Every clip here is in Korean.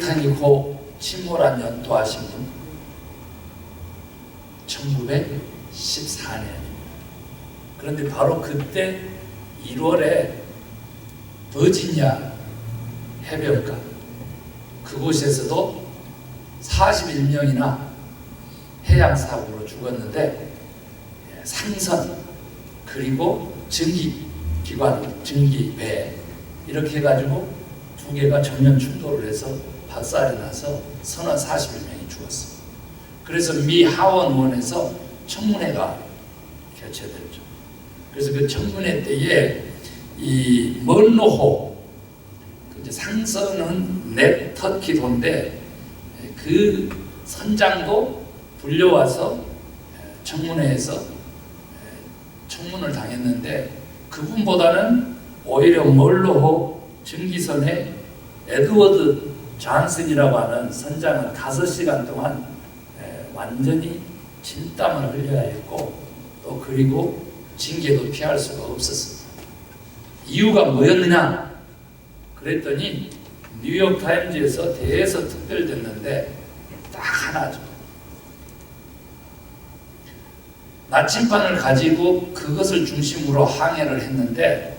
타이타닉호 침몰한 연도 아신 분? 1914년입니다. 그런데 바로 그때 1월에 버지니아 해변가 그곳에서도 41명이나 해양사고로 죽었는데 상선 그리고 전기기관, 전기배 이렇게 해가지고 두 개가 정면 충돌을 해서 박살이 나서 서너 41명이 죽었어요. 그래서 미 하원원에서 청문회가 개최됐죠. 그래서 그 청문회 때에 이 먼로호 상선은 넷터키도인데 그 선장도 불려와서 청문회에서 청문을 당했는데 그분보다는 오히려 먼로호 증기선의 에드워드 존슨이라고 하는 선장은 5시간 동안 완전히 진땀을 흘려야 했고 또 그리고 징계도 피할 수가 없었습니다. 이유가 뭐였느냐? 그랬더니 뉴욕타임즈에서 대해서 특별됐는데 딱 하나죠. 나침반을 가지고 그것을 중심으로 항해를 했는데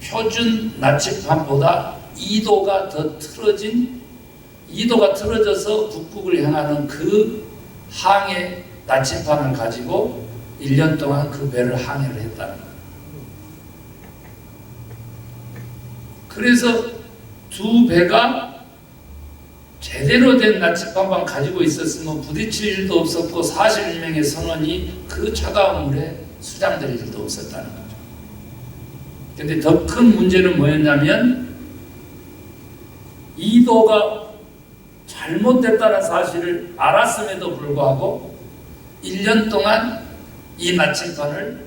표준 나침반보다 2도가 더 틀어진 2도가 틀어져서 북극을 향하는 그 항해 나침반을 가지고 1년 동안 그 배를 항해를 했다는 거예요. 그래서 두 배가 제대로 된 나침반만 가지고 있었으면 부딪힐 일도 없었고 41명의 선원이 그 차가운 물에 수장될 일도 없었다는 거죠. 그런데 더 큰 문제는 뭐였냐면 2도가 잘못됐다는 사실을 알았음에도 불구하고 1년 동안 이 나침반을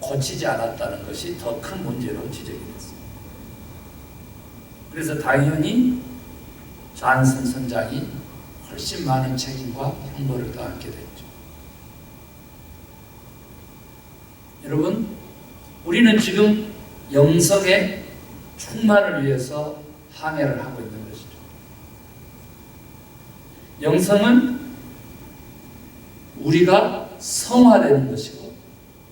고치지 않았다는 것이 더 큰 문제로 지적이 됐습니다. 그래서 당연히 존슨 선장이 훨씬 많은 책임과 형벌을 떠안게 됐죠. 여러분, 우리는 지금 영성의 충만을 위해서 항해를 하고 있는 것이죠. 영성은 우리가 성화되는 것이고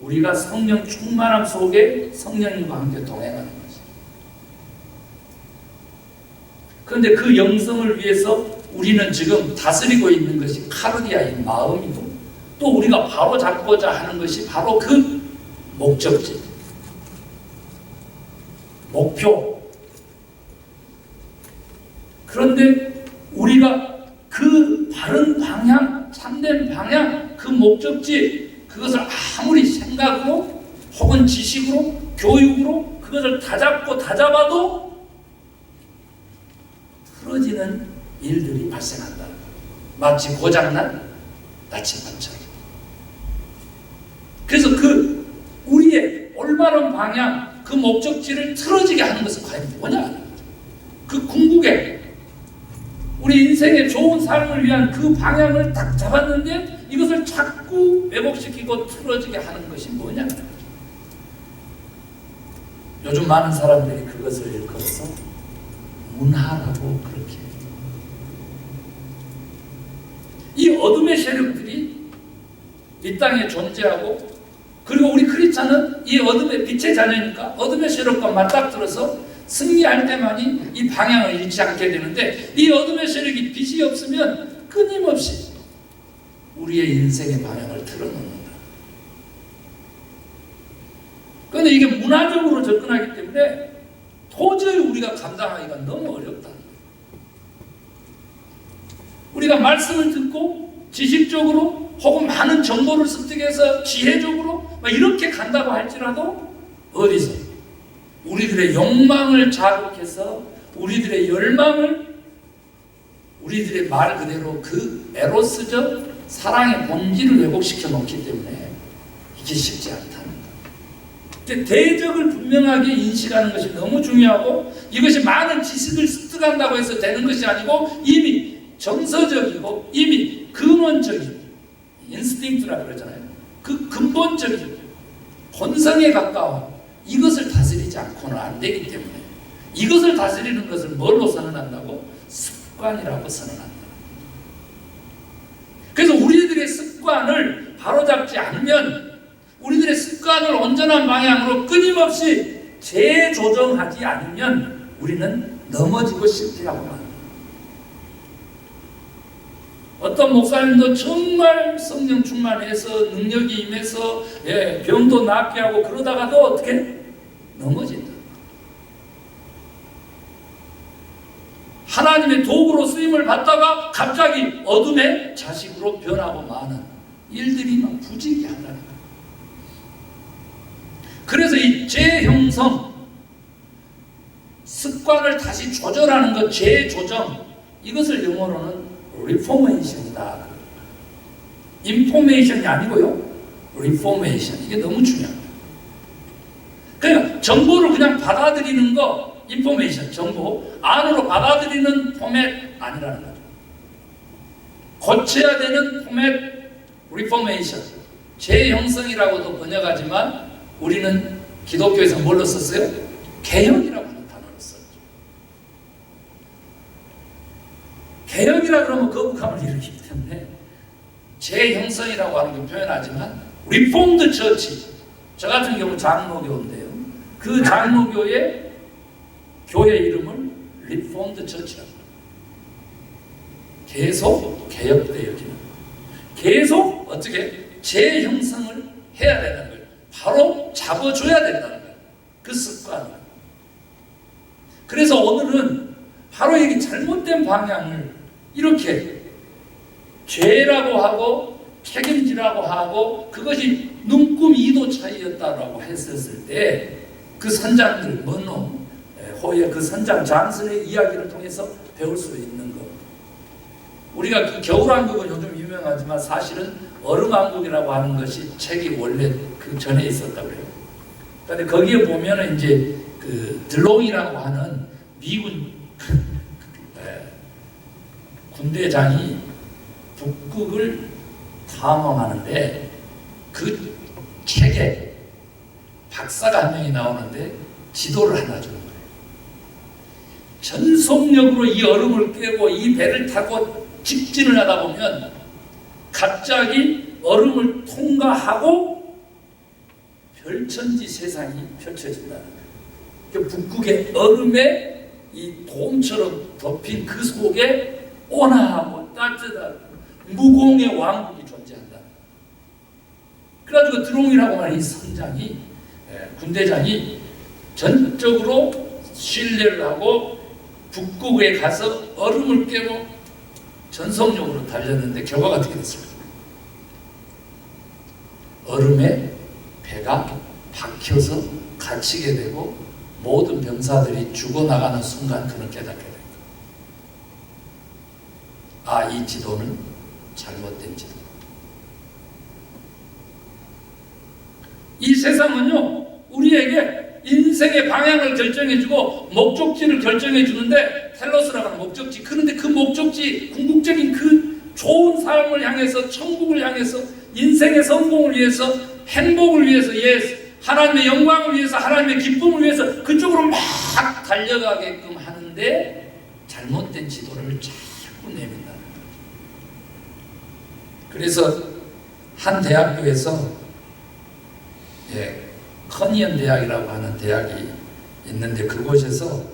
우리가 성령 충만함 속에 성령님과 함께 동행하는 것입니다. 그런데 그 영성을 위해서 우리는 지금 다스리고 있는 것이 카르디아인 마음이고 또 우리가 바로 잡고자 하는 것이 바로 그 목적지, 목표. 그런데 우리가 그 바른 방향, 참된 방향, 그 목적지 그것을 아무리 생각으로 혹은 지식으로 교육으로 그것을 다잡아도 틀어지는 일들이 발생한다. 마치 고장난 나침반처럼. 그래서 그 우리의 올바른 방향, 그 목적지를 틀어지게 하는 것은 과연 뭐냐? 그 궁극의 우리 인생의 좋은 삶을 위한 그 방향을 딱 잡았는데 이것을 자꾸 왜곡시키고 틀어지게 하는 것이 뭐냐? 요즘 많은 사람들이 그것을 일컬어서 문화라고 그렇게 해요. 이 어둠의 세력들이 이 땅에 존재하고 그리고 우리 크리스찬은 이 어둠의 빛의 자녀니까 어둠의 세력과 맞닥뜨려서 승리할 때만이 이 방향을 잃지 않게 되는데 이 어둠의 세력이 빛이 없으면 끊임없이 우리의 인생의 방향을 틀어놓는다. 그런데 이게 문화적으로 접근하기 때문에 도저히 우리가 감당하기가 너무 어렵다. 우리가 말씀을 듣고 지식적으로 혹은 많은 정보를 습득해서 지혜적으로 이렇게 간다고 할지라도 어디서 우리들의 욕망을 자극해서 우리들의 열망을 우리들의 말 그대로 그 에로스적 사랑의 본질을 왜곡시켜 놓기 때문에 이게 쉽지 않다는 거예요. 대적을 분명하게 인식하는 것이 너무 중요하고 이것이 많은 지식을 습득한다고 해서 되는 것이 아니고 이미 정서적이고 이미 근원적인 인스팅트라고 그러잖아요. 그 근본적인 본성에 가까운 이것을 다스리지 않고는 안 되기 때문에 이것을 다스리는 것을 뭘로 선언한다고? 습관이라고 선언한다. 그래서 우리들의 습관을 바로잡지 않으면, 우리들의 습관을 온전한 방향으로 끊임없이 재조정하지 않으면 우리는 넘어지고 실패하고 맙니다. 어떤 목사님도 정말 성령 충만해서 능력이 임해서 병도 낫게 하고 그러다가도 어떻게 넘어진다. 하나님의 도구로 쓰임을 받다가 갑자기 어둠의 자식으로 변하고 마는 일들이 막 부지기하다는 거예요. 그래서 이 재형성, 습관을 다시 조절하는 것, 재조정, 이것을 영어로는 리포메이션이다. 인포메이션이 아니고요, 리포메이션. 이게 너무 중요합니다. 그러니까 정보를 그냥 받아들이는 거, 인포메이션, 정보, 안으로 받아들이는 포맷 아니라는 거죠. 고쳐야 되는 포맷, 리포메이션. 재형성이라고도 번역하지만 우리는 기독교에서 뭘로 썼어요? 개혁이라고 하는 단어를 썼죠. 개혁이라 그러면 거북함을 일으키기 때문에 재형성이라고 하는 걸 표현하지만, 리폼드 처치, 저 같은 경우 장로교인데요, 그 장로교의 교회 이름을 리폼드 처치라고 합니다. 계속 개혁되어지는, 계속 어떻게 재형성을 해야 되는 거예요. 바로 잡아줘야 된다는 거예요, 그 습관을. 그래서 오늘은 바로 이 잘못된 방향을 이렇게 죄라고 하고 책임지라고 하고 그것이 눈금 2도 차이였다라고 했었을 때, 그 선장들, 먼놈 호의 그 선장 장선의 이야기를 통해서 배울 수 있는 것. 우리가 그 겨울왕국은 요즘 유명하지만 사실은 얼음왕국이라고 하는 것이 책이 원래 그 전에 있었다고 해요. 그런데 거기에 보면은 이제 그 들롱이라고 하는 미군 군대장이 북극을 탐험하는데, 그 책에 박사가 한 명이 나오는데 지도를 하나 주는 거예요. 전속력으로 이 얼음을 깨고 이 배를 타고 직진을 하다 보면 갑자기 얼음을 통과하고 별천지 세상이 펼쳐진다는 거예요. 북극의 얼음에 이 돔처럼 덮인 그 속에 온화하고 따뜻한 무공의 왕국이 존재한다. 그래가지고 드롱이라고 하는 이 선장이, 군대장이 전적으로 신뢰를 하고 북극에 가서 얼음을 깨고 전속력으로 달렸는데 결과가 어떻게 됐습니까? 얼음에 배가 박혀서 갇히게 되고 모든 병사들이 죽어나가는 순간 그는 깨닫게 됩니다. 아, 이 지도는 잘못된 지도. 이 세상은요, 우리에게 인생의 방향을 결정해주고 목적지를 결정해주는데, 텔로스라고 하는 목적지, 그런데 그 목적지, 궁극적인 그 좋은 삶을 향해서, 천국을 향해서, 인생의 성공을 위해서, 행복을 위해서, 하나님의 영광을 위해서, 하나님의 기쁨을 위해서 그쪽으로 막 달려가게끔 하는데 잘못된 지도를 자꾸 내민다는 거죠. 그래서 한 대학교에서 커니언 대학이라고 하는 대학이 있는데, 그곳에서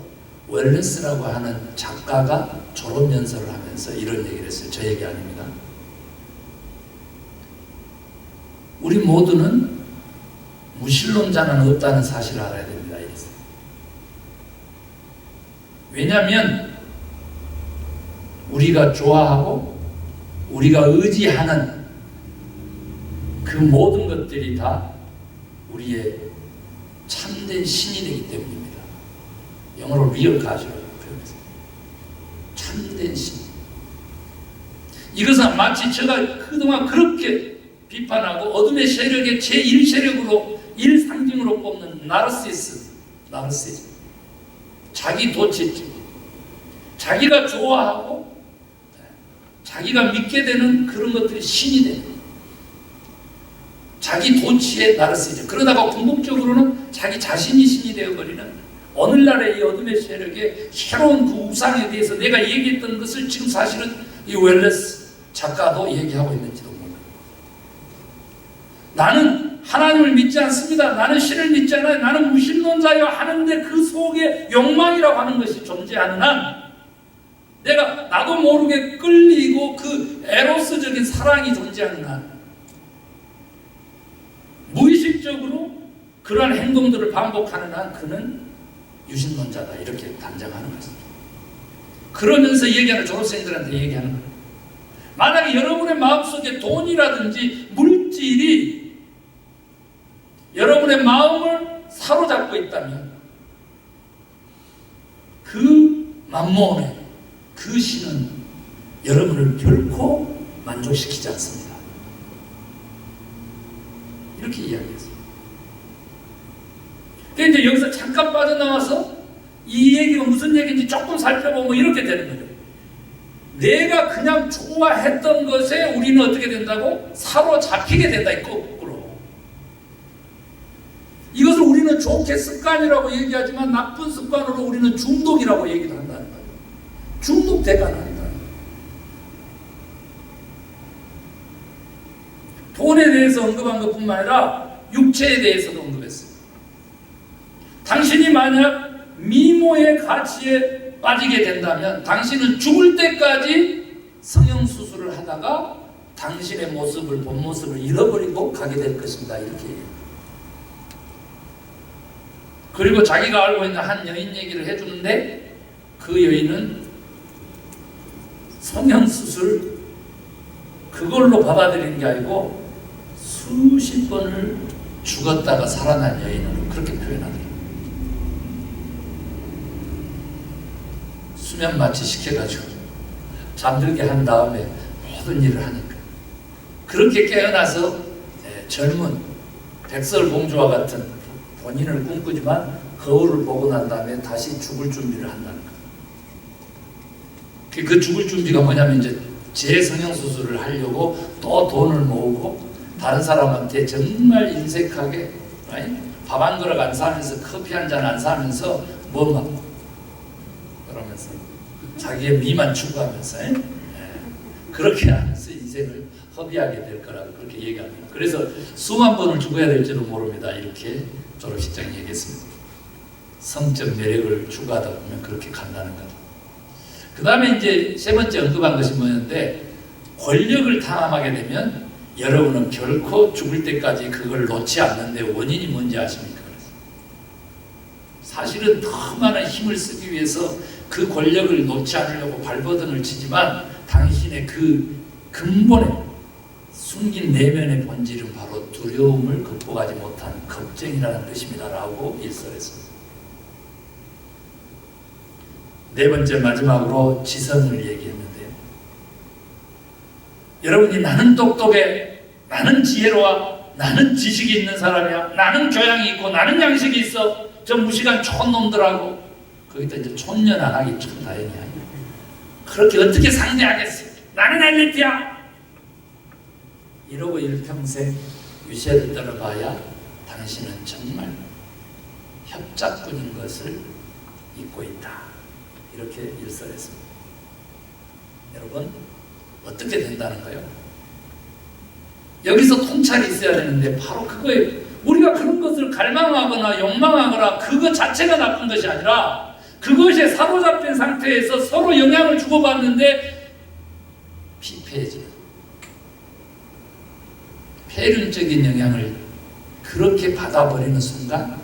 웰레스라고 하는 작가가 졸업연설을 하면서 이런 얘기를 했어요. 저 얘기 아닙니다. 우리 모두는 무신론자는 없다는 사실을 알아야 됩니다. 이랬어요. 왜냐하면 우리가 좋아하고 우리가 의지하는 그 모든 것들이 다 우리의 참된 신이 되기 때문입니다. 영어로 리얼 가시라고 표현했어요. 참된 신. 이것은 마치 제가 그동안 그렇게 비판하고 어둠의 세력의 제1세력으로 1상징으로 꼽는 나르시즘, 자기 도취증, 자기가 좋아하고 자기가 믿게 되는 그런 것들이 신이 되는, 자기 도취의 나르시즘. 그러다가 궁극적으로는 자기 자신이 신이 되어버리는 오늘날의 이 어둠의 세력의 새로운 그 우상에 대해서 내가 얘기했던 것을 지금 사실은 이 웰레스 작가도 얘기하고 있는지도 몰라요. 나는 하나님을 믿지 않습니다. 나는 신을 믿지 않아요. 나는 무신론자여 하는데 그 속에 욕망이라고 하는 것이 존재하는 한 내가 나도 모르게 끌리고 그 에로스적인 사랑이 존재하는 한 무의식적으로 그러한 행동들을 반복하는 한 그는 유신론자다 이렇게 단정하는 것입니다. 그러면서 얘기하는 졸업생들한테 얘기하는 거예요. 만약에 여러분의 마음속에 돈이라든지 물질이 여러분의 마음을 사로잡고 있다면 그 만몬의 그 신은 여러분을 결코 만족시키지 않습니다. 이렇게 이야기했어요. 그러니까 이제 여기서 잠깐 빠져나와서 이 얘기가 무슨 얘기인지 조금 살펴보면 이렇게 되는 거죠. 내가 그냥 좋아했던 것에 우리는 어떻게 된다고? 사로잡히게 된다. 거꾸로. 이것을 우리는 좋게 습관이라고 얘기하지만 나쁜 습관으로 우리는 중독이라고 얘기를 한다는 거예요. 중독돼가 난다. 돈에 대해서 언급한 것뿐만 아니라 육체에 대해서도 언급했어요. 당신이 만약 미모의 가치에 빠지게 된다면 당신은 죽을 때까지 성형수술을 하다가 당신의 모습을, 본 모습을 잃어버리고 가게 될 것입니다. 이렇게 얘기해요. 그리고 자기가 알고 있는 한 여인 얘기를 해주는데 그 여인은 성형수술 그걸로 받아들이는 게 아니고 수십 번을 죽었다가 살아난 여인으로 그렇게 표현하더라고요. 수면 마취 시켜가지고 잠들게 한 다음에 모든 일을 하니까 그렇게 깨어나서 젊은 백설공주와 같은 본인을 꿈꾸지만 거울을 보고 난 다음에 다시 죽을 준비를 한다는 거예요. 그 죽을 준비가 뭐냐면 이제 재성형수술을 하려고 또 돈을 모으고 다른 사람한테 정말 인색하게 밥 한 그릇 안 사면서 커피 한 잔 안 사면서 뭐만 그러면서 자기의 미만 추구하면서 그렇게 하면서 인생을 허비하게 될 거라고 그렇게 얘기합니다. 그래서 수만 번을 죽어야 될지도 모릅니다. 이렇게 졸업식장에 얘기했습니다. 성적 매력을 추구하다 보면 그렇게 간다는 거죠. 그 다음에 이제 세 번째 언급한 것이 뭐였는데 권력을 탐험하게 되면 여러분은 결코 죽을 때까지 그걸 놓지 않는데 원인이 뭔지 아십니까? 사실은 더 많은 힘을 쓰기 위해서 그 권력을 놓지 않으려고 발버둥을 치지만 당신의 그 근본에 숨긴 내면의 본질은 바로 두려움을 극복하지 못한 겁쟁이라는 뜻입니다 라고 일설했습니다. 네 번째 마지막으로 지성을 얘기했는데요. 여러분이 나는 똑똑해, 나는 지혜로워, 나는 지식이 있는 사람이야, 나는 교양이 있고 나는 양식이 있어, 저 무식한 촌놈들하고 거기다 이제 촌년안하기 참 다행이야. 그렇게 어떻게 상대하겠어? 나는 엘리트야. 이러고 일평생 유세를 떨어봐야 당신은 정말 협작꾼인 것을 잊고 있다. 이렇게 일설했습니다. 여러분 어떻게 된다는 거예요? 여기서 통찰이 있어야 되는데 바로 그거예요. 우리가 그런 것을 갈망하거나 욕망하거나 그것 자체가 나쁜 것이 아니라 그것에 사로잡힌 상태에서 서로 영향을 주고받는데 피폐해지는 폐륜적인 영향을 그렇게 받아버리는 순간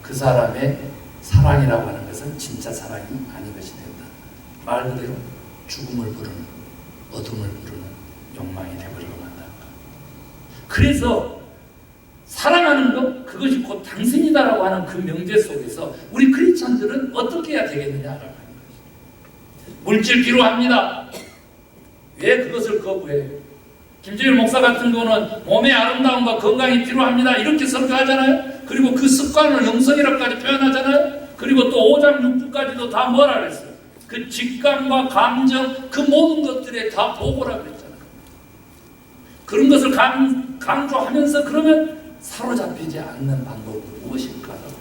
그 사람의 사랑이라고 하는 것은 진짜 사랑이 아닌 것이 된다. 말 그대로 죽음을 부르는 어둠을 부르는 욕망이 되버리고 만다. 그래서 사랑하는 것 그것이 곧 당신이다라고 하는 그 명제 속에서 우리 크리스찬들은 어떻게 해야 되겠느냐라고 하는 것입니다. 물질 필요합니다. 왜 그것을 거부해요? 김재일 목사 같은 거는 몸의 아름다움과 건강이 필요합니다. 이렇게 설교하잖아요. 그리고 그 습관을 영성이라고까지 표현하잖아요. 그리고 또 5장 6부까지도 다 뭐라 그랬어요? 그 직감과 감정 그 모든 것들에 다 보고라 그랬잖아요. 그런 것을 강조하면서 그러면 사로잡히지 않는 방법은 무엇일까라고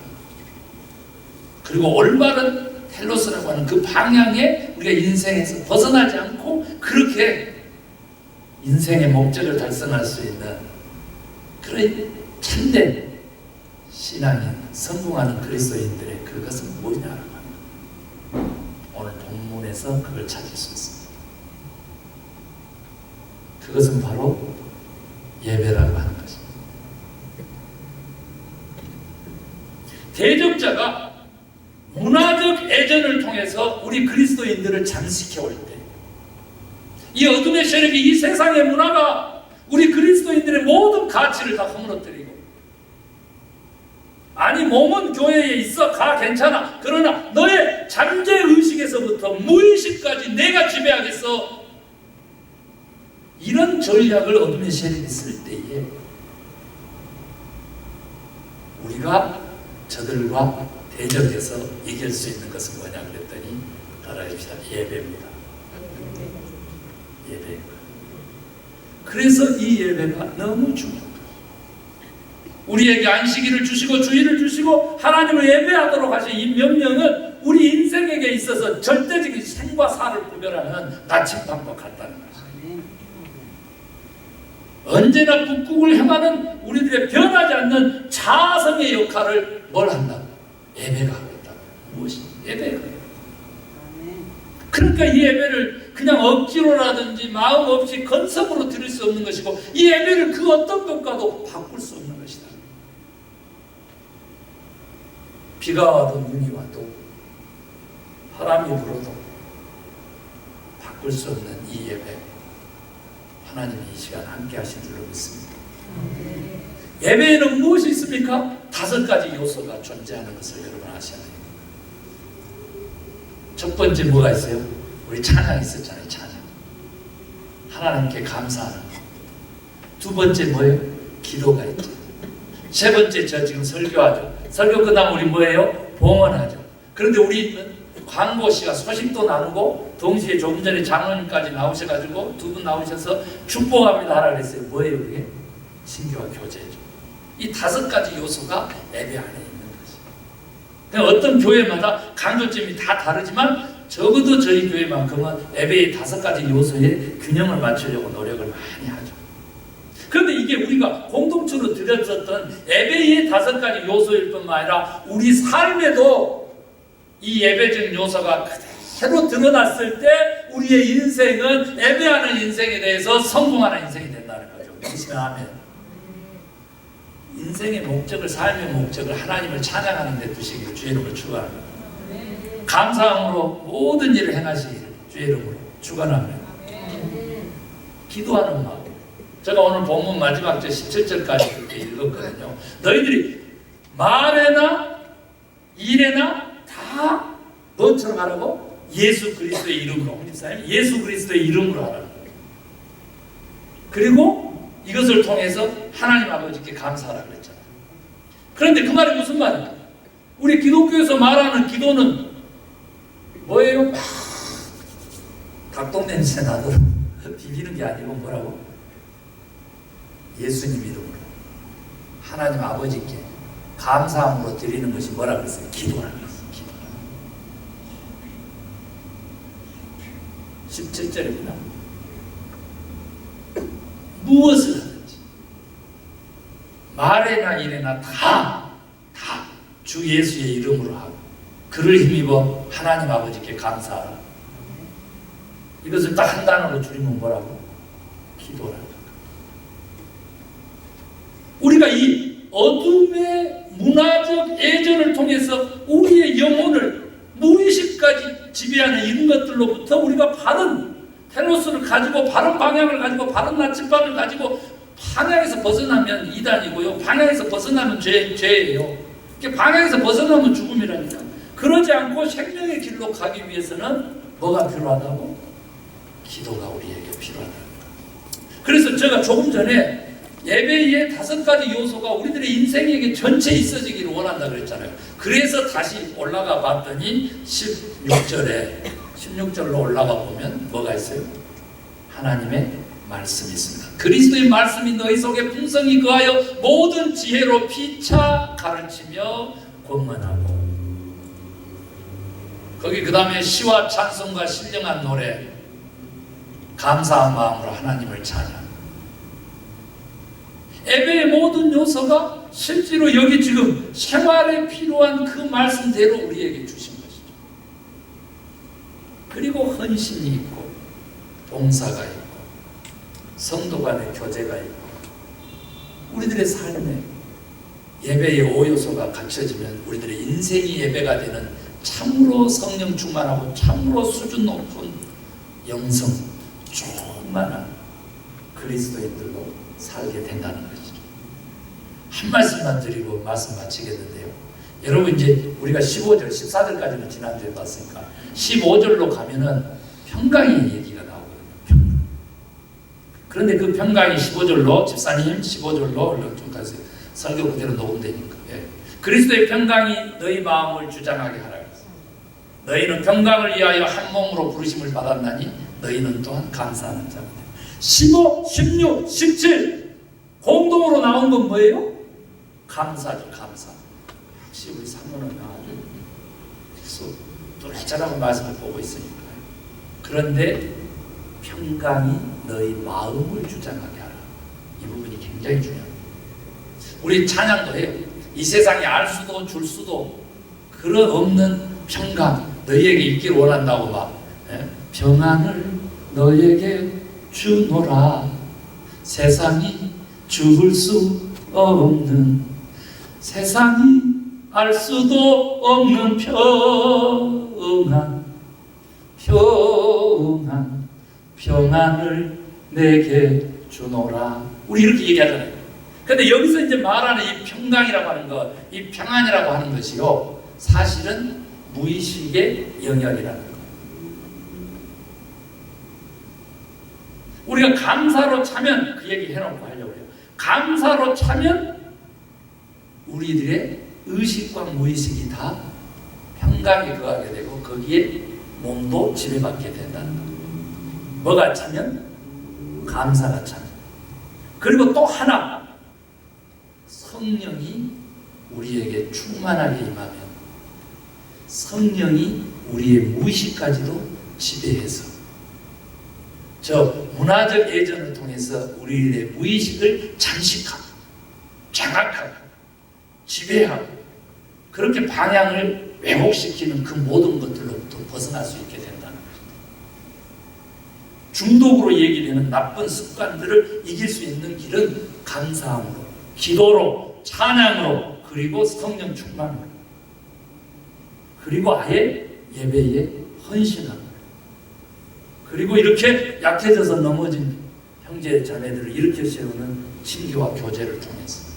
그리고 올바른 텔로스라고 하는 그 방향에 우리가 인생에서 벗어나지 않고 그렇게 인생의 목적을 달성할 수 있는 그런 참된 신앙인, 성공하는 그리스도인들의 그것은 뭐냐라고 합니다. 오늘 본문에서 그걸 찾을 수 있습니다. 그것은 바로 예배라고 하는 것입니다. 대적자가 문화적 애전을 통해서 우리 그리스도인들을 잠식해 올 때, 이 어둠의 세력이 이 세상의 문화가 우리 그리스도인들의 모든 가치를 다 허물어뜨리고, 아니 몸은 교회에 있어 가 괜찮아, 그러나 너의 잠재의식에서부터 무의식까지 내가 지배하겠어, 이런 전략을 어둠의 세력이 쓸 때에 우리가 저들과 대적해서 이길 수 있는 것은 뭐냐 그랬더니 따라합시다. 예배입니다. 예배. 그래서 이 예배가 너무 중요합니다. 우리에게 안식일을 주시고 주일을 주시고 하나님을 예배하도록 하신 이 명령은 우리 인생에게 있어서 절대적인 생과 사를 구별하는 나침반과 같다는 것입니다. 언제나 북극을 향하는 우리들의 변하지 않는 자성의 역할을 뭘 한다? 예배가 하고 있다. 무엇이? 예배가. 그러니까 이 예배를 그냥 억지로라든지 마음 없이 건성으로 드릴 수 없는 것이고, 이 예배를 그 어떤 것과도 바꿀 수 없는 것이다. 비가 와도 눈이 와도 바람이 불어도 바꿀 수 없는 이 예배, 하나님이 이 시간 함께 하신 줄로 믿습니다. 예배에는 무엇이 있습니까? 5가지 요소가 존재하는 것을 여러분 아셔야 됩니다. 첫 번째 뭐가 있어요? 우리 찬양 있었잖아요. 찬양. 하나님께 감사하는 것. 두 번째 뭐예요? 기도가 있죠. 세 번째 저 지금 설교하죠. 설교 끝나면 우리 뭐예요? 봉헌하죠. 그런데 우리는 광고씨가 소식도 나누고 동시에 조금 전에 장로님까지 나오셔가지고 두 분 나오셔서 축복합니다 하라 그랬어요. 뭐예요 그게? 신교와 교제죠. 이 5가지 요소가 예배 안에 있는 거죠. 어떤 교회마다 강조점이 다 다르지만 적어도 저희 교회만큼은 예배의 5가지 요소에 균형을 맞추려고 노력을 많이 하죠. 그런데 이게 우리가 공동체로 드렸었던 예배의 5가지 요소일 뿐만 아니라 우리 삶에도 이 예배적 요소가 그대로 드러났을 때 우리의 인생은 예배하는 인생에 대해서 성공하는 인생이 된다는 거죠. 믿으시면 아멘. 인생의 목적을, 삶의 목적을 하나님을 찬양하는 데 두시기를 주의 이름으로 축원합니다. 감사함으로 모든 일을 행하시기를 주의 이름으로 축원합니다. 기도하는 마음. 제가 오늘 본문 마지막 절 17절까지 그렇게 읽었거든요. 너희들이 말에나 일에나 다 너처럼 하라고? 예수 그리스도의 이름으로. 홍집사님, 예수 그리스도의 이름으로 하라고. 그리고 이것을 통해서 하나님 아버지께 감사하라고 그랬잖아요. 그런데 그 말이 무슨 말이에요? 우리 기독교에서 말하는 기도는 뭐예요? 막 닭똥 냄새 나도록 비비는 게 아니고 뭐라고? 예수님 이름으로 하나님 아버지께 감사함으로 드리는 것이 뭐라 그랬어요? 기도라는 것이에요. 17절입니다. 무엇을 하든지 말에나 일에나 다 주 예수의 이름으로 하고 그를 힘입어 하나님 아버지께 감사하라. 이것을 딱 한 단어로 줄이면 뭐라고? 기도라는 것. 우리가 이 어둠의 문화적 애전을 통해서 우리의 영혼을 무의식까지 지배하는 이런 것들로부터 우리가 바른 텔로스를 가지고 바른 방향을 가지고 바른 나침반을 가지고 방향에서 벗어나면 이단이고요. 방향에서 벗어나면 죄예요. 방향에서 벗어나면 죽음이라니까. 그러지 않고 생명의 길로 가기 위해서는 뭐가 필요하다고? 기도가 우리에게 필요하다. 그래서 제가 조금 전에 예배의 5가지 요소가 우리들의 인생에게 전체 있어지기를 원한다 그랬잖아요. 그래서 다시 올라가 봤더니 16절로 올라가 보면 뭐가 있어요? 하나님의 말씀이 있습니다. 그리스도의 말씀이 너희 속에 풍성히 거하여 모든 지혜로 피차 가르치며 권면하고. 거기 그 다음에 시와 찬송과 신령한 노래, 감사한 마음으로 하나님을 찬양. 예배의 모든 요소가 실제로 여기 지금 생활에 필요한 그 말씀대로 우리에게 주신 것이죠. 그리고 헌신이 있고 봉사가 있고 성도 간의 교제가 있고 우리들의 삶에 예배의 5요소가 갖춰지면 우리들의 인생이 예배가 되는 참으로 성령 충만하고 참으로 수준 높은 영성 충만한 그리스도인들로 살게 된다는 것이죠. 한 말씀만 드리고 말씀 마치겠는데요. 여러분 이제 우리가 15절, 14절까지는 지난주에 봤으니까 15절로 가면은 평강의 얘기가 나오거든요. 평강. 그런데 그 평강이 15절로 집사님 15절로 얼른 좀 가세요. 설교 그대로 녹음되니까. 예. 그리스도의 평강이 너희 마음을 주장하게 하라. 너희는 평강을 위하여 한 몸으로 부르심을 받았나니 너희는 또한 감사하는 자가 되라. 15, 16, 17 공동으로 나온 건 뭐예요? 감사죠. 감사. 역시 우리 사모는 아주 똘똘하고 말씀을 보고 있으니까요. 그런데 평강이 너희 마음을 주장하게 하라. 이 부분이 굉장히 중요합니다. 우리 찬양도 해요. 이 세상에 알 수도 줄 수도 그런 없는 평강 너희에게 있기를 원한다고 막 평안을 너희에게 주노라. 세상이 줄 수 없는 세상이 알 수도 없는 평안을 내게 주노라. 우리 이렇게 얘기하잖아요. 근데 여기서 이제 말하는 이 평강이라고 하는 것, 이 평안이라고 하는 것이요, 사실은 무의식의 영역이라는 거예요. 우리가 감사로 차면 그 얘기 해놓고 하려고 해요. 감사로 차면 우리들의 의식과 무의식이 다 평강에 거하게 되고 거기에 몸도 지배받게 된다는 거예요. 뭐가 차면? 감사가 차면. 그리고 또 하나, 성령이 우리에게 충만하게 임하면 성령이 우리의 무의식까지도 지배해서 저 문화적 예전을 통해서 우리의 무의식을 잠식하고 장악하고 지배하고 그렇게 방향을 왜곡시키는 그 모든 것들로부터 벗어날 수 있게 된다는 것입니다. 중독으로 얘기되는 나쁜 습관들을 이길 수 있는 길은 감사함으로, 기도로, 찬양으로, 그리고 성령 충만으로, 그리고 아예 예배에 헌신함으로, 그리고 이렇게 약해져서 넘어진 형제 자매들을 일으켜 세우는 친교와 교제를 통해서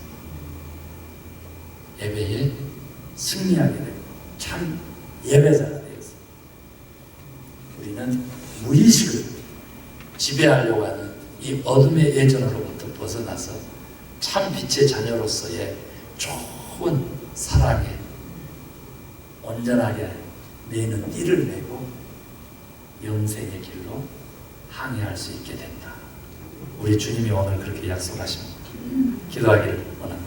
예배에 승리하게 되고 참 예배자가 되어서 우리는 무의식을 지배하려고 하는 이 어둠의 예전으로부터 벗어나서 참 빛의 자녀로서의 좋은 사랑에 온전하게 내는 띠를 내고 영생의 길로 항해할 수 있게 된다. 우리 주님이 오늘 그렇게 약속하십니다. 기도하기를 원합니다.